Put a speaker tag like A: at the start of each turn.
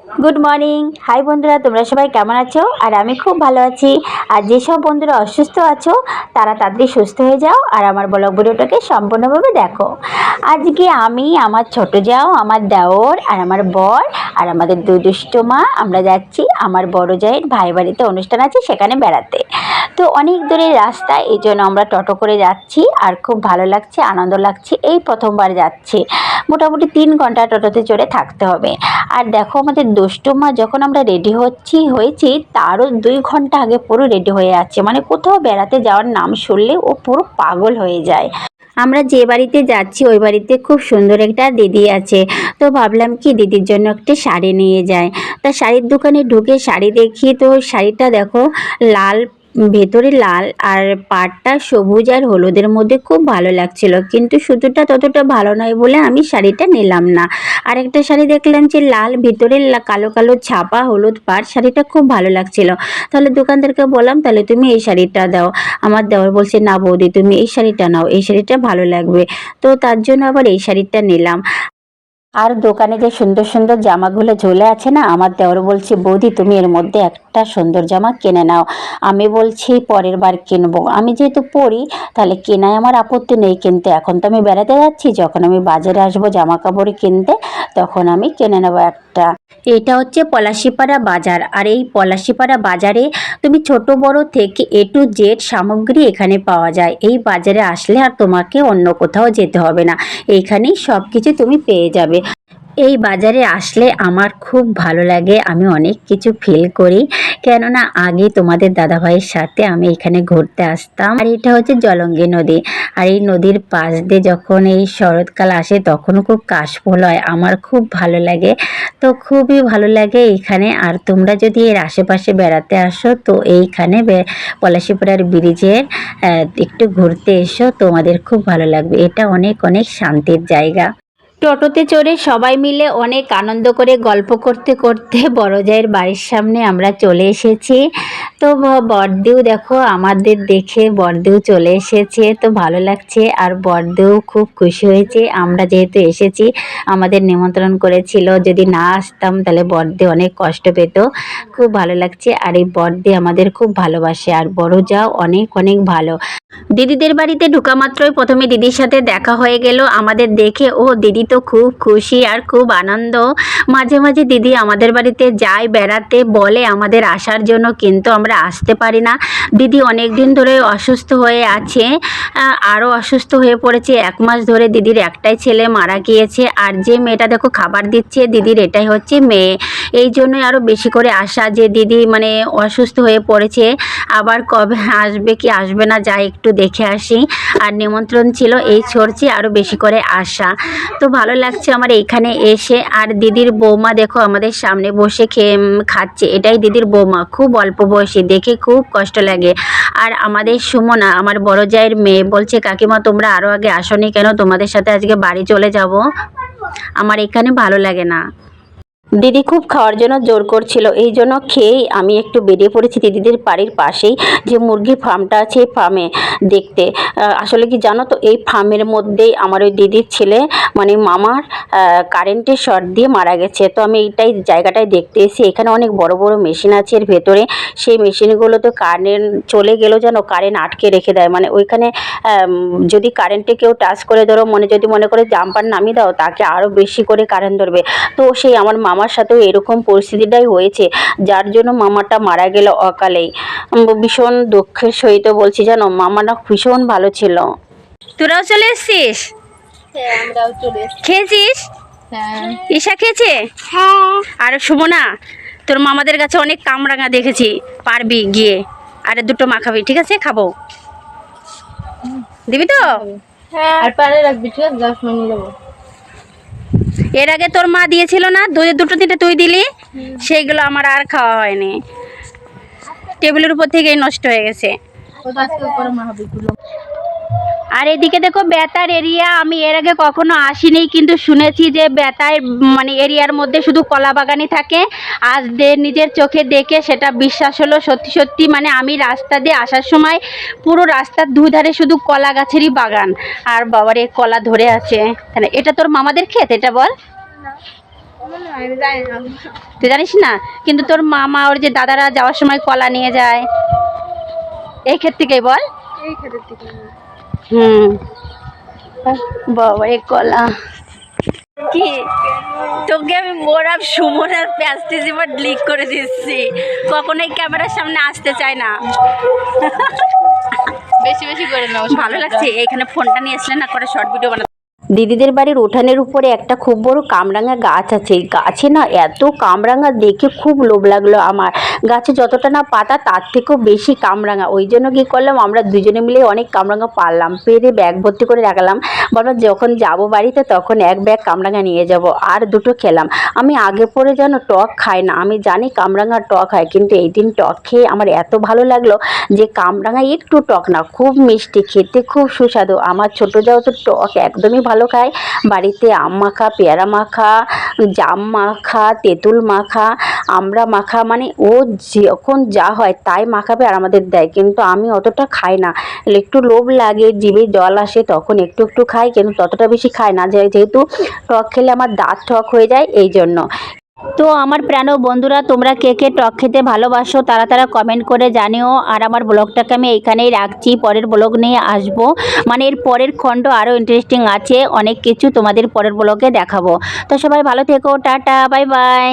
A: Good morning. High বন্ধুরা, তোমরা সবাই কেমন আছো? আর আমি খুব ভালো আছি। আর যেসব বন্ধুরা অসুস্থ আছো তারা তাড়াতাড়ি সুস্থ হয়ে যাও আর আমার ব্লগ ভিডিওটাকে সম্পূর্ণভাবে দেখো। আজকে আমি, আমার ছোট যাও, আমার দেওর আর আমার বর আর আমাদের দুই দুষ্ট মা আমরা যাচ্ছি আমার বড় জায়ের ভাই বাড়িতে অনুষ্ঠান আছে সেখানে বেড়াতে। তো অনেক দূরের রাস্তা, এই জন্য আমরা টোটো করে যাচ্ছি আর খুব ভালো লাগছে, আনন্দ লাগছে। এই প্রথমবার যাচ্ছি, মোটামুটি 3 ঘন্টা টোটোতে চড়ে থাকতে হবে। আর দেখো আমাদের দুষ্টু মা যখন আমরা রেডি হয়েছি তারও 2 ঘন্টা আগে পুরো রেডি হয়ে আছে, মানে কোথাও বেড়াতে যাওয়ার নাম শুনলে ও পুরো পাগল হয়ে যায়। আমরা যে বাড়িতে যাচ্ছি ওই বাড়িতে খুব সুন্দর একটা দিদি আছে, তো ভাবলাম কি দিদির জন্য একটা শাড়ি নিয়ে যায়। তা শাড়ির দোকানে ঢুকে শাড়ি দেখি, তো শাড়িটা দেখো লাল, ভেতরে লাল আর পাড়টা সবুজ আর হলুদের মধ্যে খুব ভালো লাগছিল, কিন্তু সুতোটা ততটা ভালো নয় বলে আমি শাড়িটা নিলাম না। আর একটা শাড়ি দেখলাম যে লাল ভিতরে কালো কালো ছাপা, হলুদ পাড়, শাড়িটা খুব ভালো লাগছিল। তাহলে দোকানদারকে বললাম তাহলে তুমি এই শাড়িটা দাও। আমার দেওর বলছে না বৌদি তুমি এই শাড়িটা নাও, এই শাড়িটা ভালো লাগবে। তো তার জন্য আবার এই শাড়িটা নিলাম। আর দোকানে যে সুন্দর সুন্দর জামাগুলো ঝুলে আছে না, আমার দেওর বলছে বৌদি তুমি এর মধ্যে একটা সুন্দর জামা কিনে নাও। আমি বলছি পরের বার কিনবো, আমি যেহেতু পরি তাহলে কেনায় আমার আপত্তি নেই, কিন্তু এখন তো আমি বেড়াতে যাচ্ছি, যখন আমি বাজারে আসবো জামা কাপড় কিনতে তখন আমি কিনে নেবো একটা। এটা হচ্ছে পলাশিপাড়া বাজার, আর এই পলাশিপাড়া বাজারে তুমি ছোট বড় থেকে A to Z সামগ্রী এখানে পাওয়া যায়। এই বাজারে আসলে আর তোমাকে অন্য কোথাও যেতে হবে না, এইখানেই সব কিছু তুমি পেয়ে যাবে। এই বাজারে আসলে আমার খুব ভালো লাগে, আমি অনেক কিছু ফিল করি, কেননা আগে তোমাদের দাদাভাইয়ের সাথে আমি এখানে ঘুরতে আসতাম। আর এটা হচ্ছে জলঙ্গি নদী, আর এই নদীর পাশ দিয়ে যখন এই শরৎকাল আসে তখন খুব কাশফুল হয়, আমার খুব ভালো লাগে। তো খুবই ভালো লাগে এইখানে। আর তোমরা যদি এর আশেপাশে বেড়াতে আসো তো এইখানে পলাশিপাড়ার ব্রিজের একটু ঘুরতে এসো, তোমাদের খুব ভালো লাগবে। এটা অনেক অনেক শান্তির জায়গা। টোটোতে চড়ে সবাই মিলে অনেক আনন্দ করে গল্প করতে করতে বড় জায়ের বাড়ির সামনে আমরা চলে এসেছি। তো বড়দেউ দেখো আমাদের দেখে বড়দেউ চলে এসেছে, তো ভালো লাগছে। আর বড়দেউ খুব খুশি হয়েছে আমরা যেহেতু এসেছি, আমাদের নিমন্ত্রণ করেছিল, যদি না আসতাম তাহলে বড়দেউ অনেক কষ্ট পেত। খুব ভালো লাগছে। আর এই বড়দেউ আমাদের খুব ভালোবাসে, আর বড় যাও অনেক অনেক ভালো। দিদিদের বাড়িতে ঢোকা মাত্রই প্রথমে দিদির সাথে দেখা হয়ে গেল, আমাদের দেখে ও দিদি তো খুব খুশি আর খুব আনন্দ। মাঝে মাঝে দিদি আমাদের বাড়িতে যায় বেড়াতে, বলে আমাদের আসার জন্য, কিন্তু আমরা আসতে পারি না। দিদি অনেক দিন ধরে অসুস্থ হয়ে আছে, আরও অসুস্থ হয়ে পড়েছে। 1 মাস ধরে দিদির একটাই ছেলে মারা গিয়েছে, আর যে মেয়েটা দেখো খাবার দিচ্ছে দিদির এটাই হচ্ছে মেয়ে। এই জন্যই আরও বেশি করে আসা যে দিদি মানে অসুস্থ হয়ে পড়েছে, আবার কবে আসবে কি আসবে না যাই একটু দেখে আসি। আর নিমন্ত্রণ ছিল এই ছড়ছি আরও বেশি করে আসা। তো ভালো লাগছে আমার এইখানে এসে। আর দিদির বৌমা দেখো আমাদের সামনে বসে খাচ্ছে, এটাই দিদির বৌমা, খুব অল্প বয়সী, দেখে খুব কষ্ট লাগে। আর আমাদের সুমনা আমার বড় জায়ের মেয়ে বলছে কাকিমা তোমরা আরও আগে আসোনি কেন, তোমাদের সাথে আজকে বাড়ি চলে যাব, আমার এখানে ভালো লাগে না। দিদি খুব খাওয়ার জন্য জোর করছিল, এই জন্য খেয়েই আমি একটু বেরিয়ে পড়েছি দিদিদের বাড়ির পাশেই যে মুরগির ফার্মটা আছে এই ফার্মে দেখতে। আসলে কি জানো তো, এই ফার্মের মধ্যেই আমার ওই দিদির ছেলে মানে মামার কারেন্টের শর্ট দিয়ে মারা গেছে। তো আমি এইটাই জায়গাটায় দেখতে এসেছি, এখানে অনেক বড় বড় মেশিন আছে এর ভেতরে, সেই মেশিনগুলো তো কারেন্ট চলে গেলেও যেন কারেন্ট আটকে রেখে দেয়, মানে ওইখানে যদি কারেন্টে কেউ টাচ করে ধরো যদি মনে করে জাম্পার নামিয়ে দাও তাকে আরও বেশি করে কারেন্ট ধরবে। তো সেই আমার মামার সাথেও এরকম পরিস্থিতিটাই হয়েছে, যার জন্য মামাটা মারা গেল অকালেই। ভীষণ দুঃখের সহিত বলছি জানো, মামাটা ভীষণ ভালো ছিল। তোরাও চলে এসছিস?
B: হ্যাঁ আমরাও চলে এসেছি।
A: খেয়েছিস?
B: হ্যাঁ
A: ঈশা খেয়েছে?
B: হ্যাঁ
A: আর সুমনা তোর মামাদের কাছে অনেক কামরাঙা দেখেছি, পারবি গিয়ে আর দুটো মাখাবি, ঠিক আছে? খাবো, দিবি তো?
B: হ্যাঁ আর পারে রাখবি, ঠিক আছে? 10 মিনিট দেবো।
A: এর আগে তোর মা দিয়েছিল না, দুটো তিনটে তুই দিলি, সেইগুলো আমার আর খাওয়া হয়নি, টেবিলের উপর থেকেই নষ্ট হয়ে গেছে। আর এদিকে দেখো বেতার এরিয়া, আমি এর আগে কখনো আসিনি, কিন্তু শুনেছি যে বেতার মানে এরিয়ার মধ্যে শুধু কলা বাগানই থাকে। আজ নিজের চোখে দেখে সেটা বিশ্বাস হলো, সত্যি সত্যি মানে আমি রাস্তা দিয়ে আসার সময় পুরো রাস্তার দুধারে শুধু কলা গাছেরই বাগান, আর বাবারে কলা ধরে আছে। তাহলে এটা তোর মামাদের ক্ষেত? এটা বল।
B: মনে হয় আমি জানি না।
A: তুই জানিস না? কিন্তু তোর মামা ওর যে দাদারা যাওয়ার সময় কলা নিয়ে যায়, এই ক্ষেত থেকেই বল।
B: এই ক্ষেতের থেকে না।
A: হুম, বাবা এই কলা কি তোকে আমি মোরা সুমন আর প্যাস্টিজ এবার ক্লিক করে দিচ্ছি, কখনোই ক্যামেরার সামনে আসতে চায় না।
B: বেশি বেশি করে নাও।
A: ভালো লাগছে এখানে ফোনটা নিয়ে আসলে না করে শর্ট ভিডিও বানাতে। দিদিদের বাড়ির উঠানের উপরে একটা খুব বড় কামরাঙা গাছ আছে, এই গাছে না এত কামরাঙা দেখে খুব লোভ লাগলো আমার। গাছে যতটা না পাতা তার থেকেও বেশি কামরাঙা, ওই জন্য কী করলাম আমরা দুজনে মিলে অনেক কামরাঙা পারলাম, পেরে ব্যাগ ভর্তি করে রাখলাম। বললাম যখন যাব বাড়িতে তখন এক ব্যাগ কামরাঙা নিয়ে যাব, আর দুটো খেলাম। আমি আগে পরে যেন টক খাই না, আমি জানি কামরাঙা টক হয়, কিন্তু এই দিন টক খেয়ে আমার এত ভালো লাগলো যে কামরাঙা একটু টক না, খুব মিষ্টি, খেতে খুব সুস্বাদু। আমার ছোটো যাও তো টক একদমই ভালো খায়, বাড়িতে আম মাখা, পেয়ারা মাখা, জাম মাখা, তেঁতুল মাখা, আমড়া মাখা, মানে ও যখন যা হয় তাই মাখাবে আর আমাদের দেয়, কিন্তু আমি অতটা খাই না, একটু লোভ লাগে, জিভে জল আসে তখন একটু একটু খাই, কিন্তু ততটা বেশি খাই না, যেহেতু টক খেলে আমার দাঁত টক হয়ে যায় এই জন্য। তো আমার প্রাণ বন্ধুরা, তোমরা কে কে টক খেতে ভালোবাসো তারা তারা কমেন্ট করে জানিও। আর আমার ব্লগটাকে আমি এইখানেই রাখছি, পরের ব্লগ নিয়ে আসবো, মানে এর পরের খণ্ড আরও ইন্টারেস্টিং আছে, অনেক কিছু তোমাদের পরের ব্লগে দেখাবো। তো সবাই ভালো থেকো, টাটা, বাই বাই।